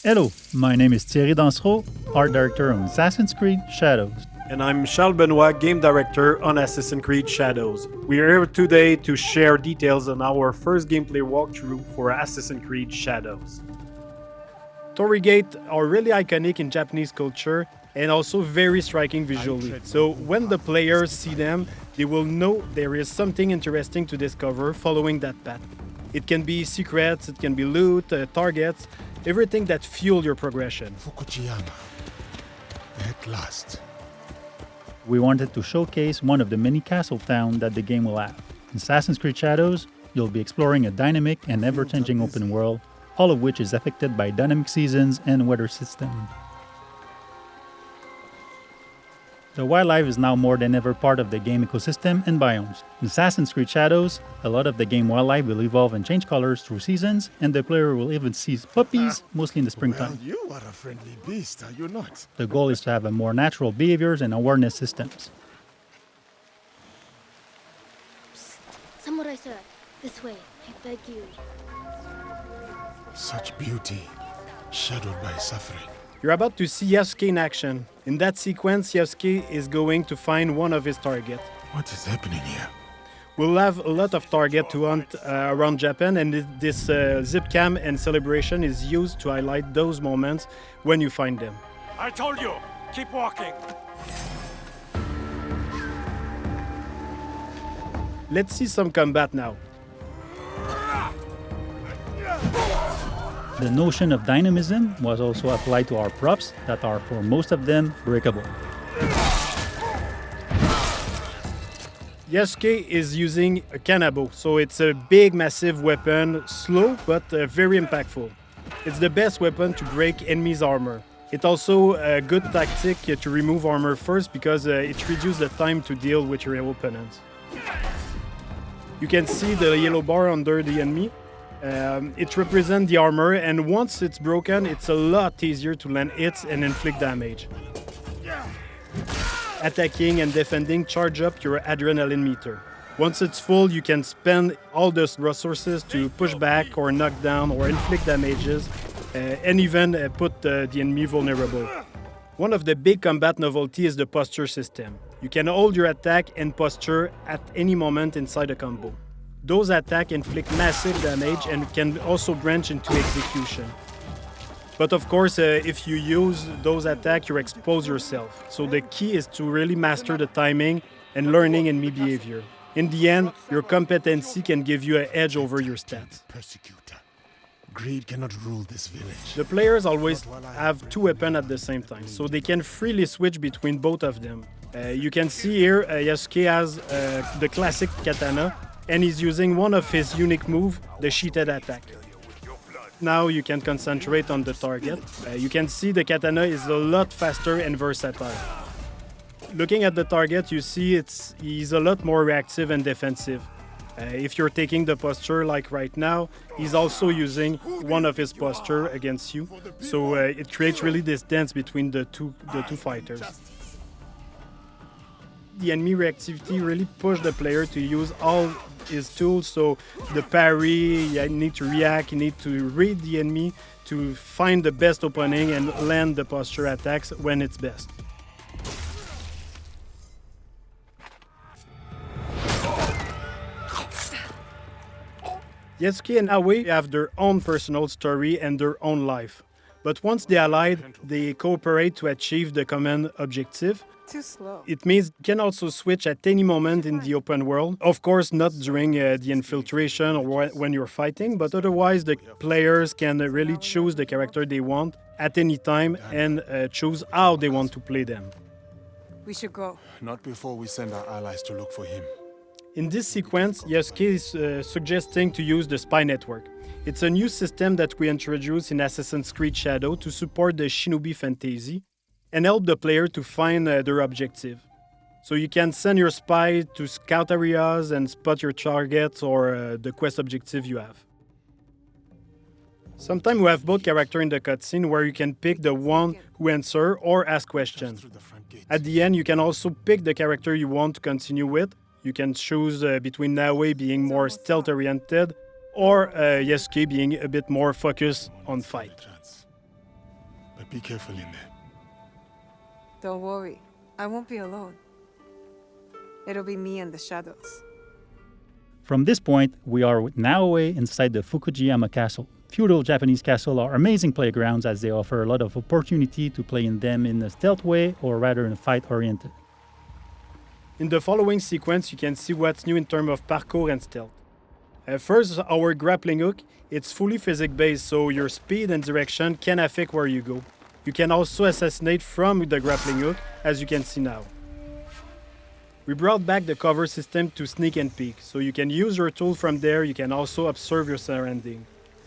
Hello, my name is Thierry Dansereau, art director on Assassin's Creed Shadows. And I'm Charles Benoit, game director on Assassin's Creed Shadows. We are here today to share details on our first gameplay walkthrough for Assassin's Creed Shadows. Torii gates are really iconic in Japanese culture and also very striking visually. So when the players see them, they will know there is something interesting to discover following that path. It can be secrets, it can be loot, targets, everything that fuel your progression. Fukujiyama. At last. We wanted to showcase one of the many castle towns that the game will have. In Assassin's Creed Shadows, you'll be exploring a dynamic and ever-changing open world, all of which is affected by dynamic seasons and weather system. The wildlife is now more than ever part of the game ecosystem and biomes. In Assassin's Creed Shadows, a lot of the game wildlife will evolve and change colors through seasons, and the player will even see puppies, mostly in the springtime. Well, you are a friendly beast, are you not? The goal is to have a more natural behaviors and awareness systems. Samurai sir, this way, I beg you. Such beauty, shadowed by suffering. You're about to see Yasuke in action. In that sequence, Yasuke is going to find one of his targets. What is happening here? We'll have a lot of targets to hunt around Japan, and this zip cam and celebration is used to highlight those moments when you find them. I told you, keep walking. Let's see some combat now. The notion of dynamism was also applied to our props that are, for most of them, breakable. Yasuke is using a kanabo, so it's a big, massive weapon, slow but very impactful. It's the best weapon to break enemies' armor. It's also a good tactic to remove armor first because it reduces the time to deal with your opponents. You can see the yellow bar under the enemy. It represents the armor, and once it's broken, it's a lot easier to land hits and inflict damage. Attacking and defending charge up your adrenaline meter. Once it's full, you can spend all those resources to push back or knock down or inflict damages, and even put the enemy vulnerable. One of the big combat novelty is the posture system. You can hold your attack and posture at any moment inside a combo. Those attacks inflict massive damage and can also branch into execution. But of course, if you use those attacks, you expose yourself. So the key is to really master the timing and learning enemy behavior. In the end, your competency can give you an edge over your stats. Persecutor. Greed cannot rule this village. The players always have two weapons at the same time, so they can freely switch between both of them. You can see here, Yasuke has the classic katana, and he's using one of his unique moves, the sheeted attack. Now you can concentrate on the target. You can see the katana is a lot faster and versatile. Looking at the target, you see he's a lot more reactive and defensive. If you're taking the posture like right now, he's also using one of his posture against you. So it creates really this dance between the two fighters. The enemy reactivity really pushed the player to use all his tools, so the parry, you need to react, you need to read the enemy to find the best opening and land the posture attacks when it's best. Yasuke and Naoe have their own personal story and their own life. But once they allied, they cooperate to achieve the common objective. Too slow. It means you can also switch at any moment in the open world. Of course, not during the infiltration or when you're fighting, but otherwise the players can really choose the character they want at any time and choose how they want to play them. We should go. Not before we send our allies to look for him. In this sequence, Yasuke is suggesting to use the spy network. It's a new system that we introduced in Assassin's Creed Shadow to support the shinobi fantasy and help the player to find their objective. So you can send your spy to scout areas and spot your targets or the quest objective you have. Sometimes we have both characters in the cutscene where you can pick the one who answers or ask questions. At the end, you can also pick the character you want to continue with. You can choose between Naoe being more stealth-oriented or Yasuke being a bit more focused on fight. Be careful in there. Don't worry. I won't be alone. It'll be me and the shadows. From this point, we are with Naoe inside the Fukujiyama Castle. Feudal Japanese castles are amazing playgrounds as they offer a lot of opportunity to play in them in a stealth way or rather in a fight-oriented. In the following sequence, you can see what's new in terms of parkour and stealth. First, our grappling hook. It's fully physics-based, so your speed and direction can affect where you go. You can also assassinate from the grappling hook, as you can see now. We brought back the cover system to sneak and peek, so you can use your tool from there. You can also observe your surrounding.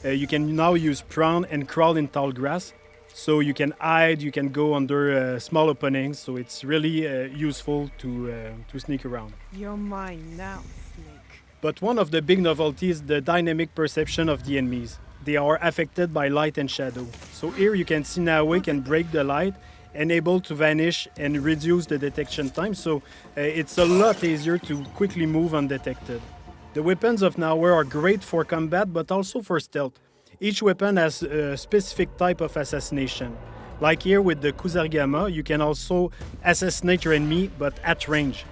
You can now use prone and crawl in tall grass, so you can hide, you can go under small openings, so it's really useful to sneak around. You're mine now, Snake. But one of the big novelties is the dynamic perception of the enemies. They are affected by light and shadow. So here you can see Naoe can break the light and able to vanish and reduce the detection time, so it's a lot easier to quickly move undetected. The weapons of Naoe are great for combat but also for stealth. Each weapon has a specific type of assassination. Like here with the Kusarigama, you can also assassinate your enemy but at range.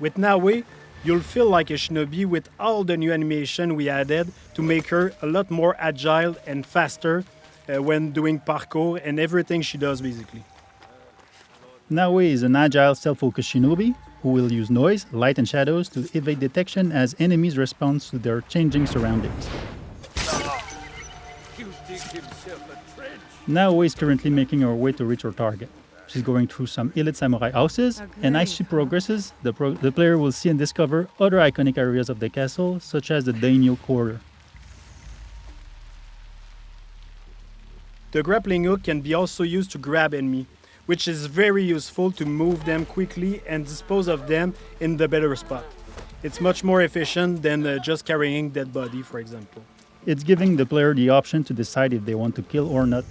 With Naoe, you'll feel like a shinobi with all the new animation we added to make her a lot more agile and faster when doing parkour and everything she does basically. Naoe is an agile, self-focused shinobi who will use noise, light and shadows to evade detection as enemies respond to their changing surroundings. Naoe is currently making her way to reach her target. She's going through some elite samurai houses, and as she progresses, the player will see and discover other iconic areas of the castle, such as the daimyo quarter. The grappling hook can be also used to grab enemy, which is very useful to move them quickly and dispose of them in the better spot. It's much more efficient than just carrying dead body, for example. It's giving the player the option to decide if they want to kill or not.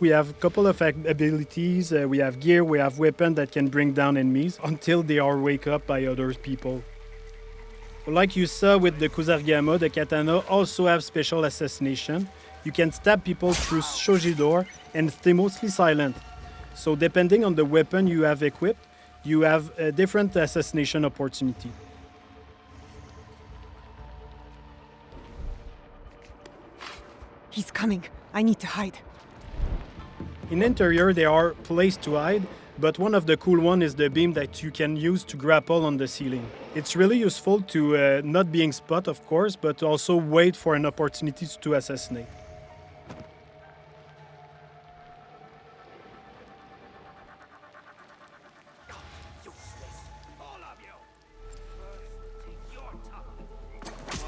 We have a couple of abilities, we have gear, we have weapons that can bring down enemies until they are wake up by other people. Like you saw with the Kusarigama, the katana also have special assassination. You can stab people through shoji door and stay mostly silent. So depending on the weapon you have equipped, you have a different assassination opportunity. He's coming. I need to hide. In interior, there are places to hide, but one of the cool ones is the beam that you can use to grapple on the ceiling. It's really useful to not being spot, of course, but also wait for an opportunity to assassinate.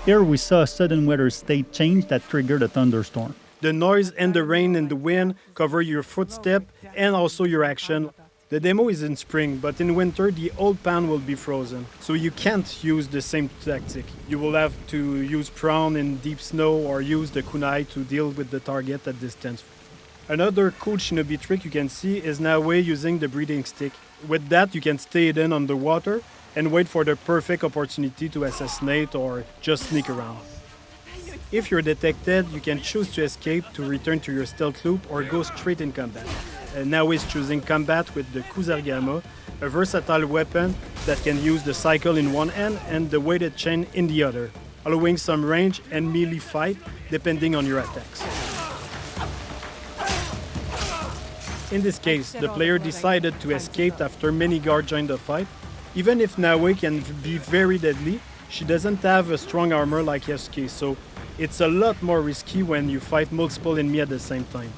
Here we saw a sudden weather state change that triggered a thunderstorm. The noise and the rain and the wind cover your footstep and also your action. The demo is in spring, but in winter the old pan will be frozen, so you can't use the same tactic. You will have to use prone in deep snow or use the kunai to deal with the target at distance. Another cool shinobi trick you can see is Naoe using the breathing stick. With that you can stay hidden underwater and wait for the perfect opportunity to assassinate or just sneak around. If you're detected, you can choose to escape to return to your stealth loop or go straight in combat. Naoe is choosing combat with the Kusarigama, a versatile weapon that can use the cycle in one hand and the weighted chain in the other, allowing some range and melee fight depending on your attacks. In this case, the player decided to escape after many guards joined the fight. Even if Naoe can be very deadly, she doesn't have a strong armor like Yasuke, so it's a lot more risky when you fight multiple enemies at the same time.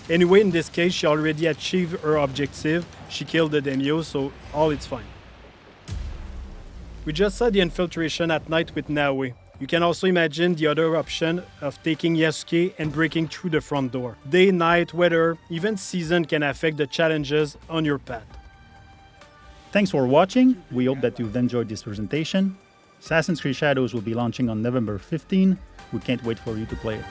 Anyway, in this case, she already achieved her objective. She killed the daimyo, so all is fine. We just saw the infiltration at night with Naoe. You can also imagine the other option of taking Yasuke and breaking through the front door. Day, night, weather, even season can affect the challenges on your path. Thanks for watching. We hope that you've enjoyed this presentation. Assassin's Creed Shadows will be launching on November 15. We can't wait for you to play it.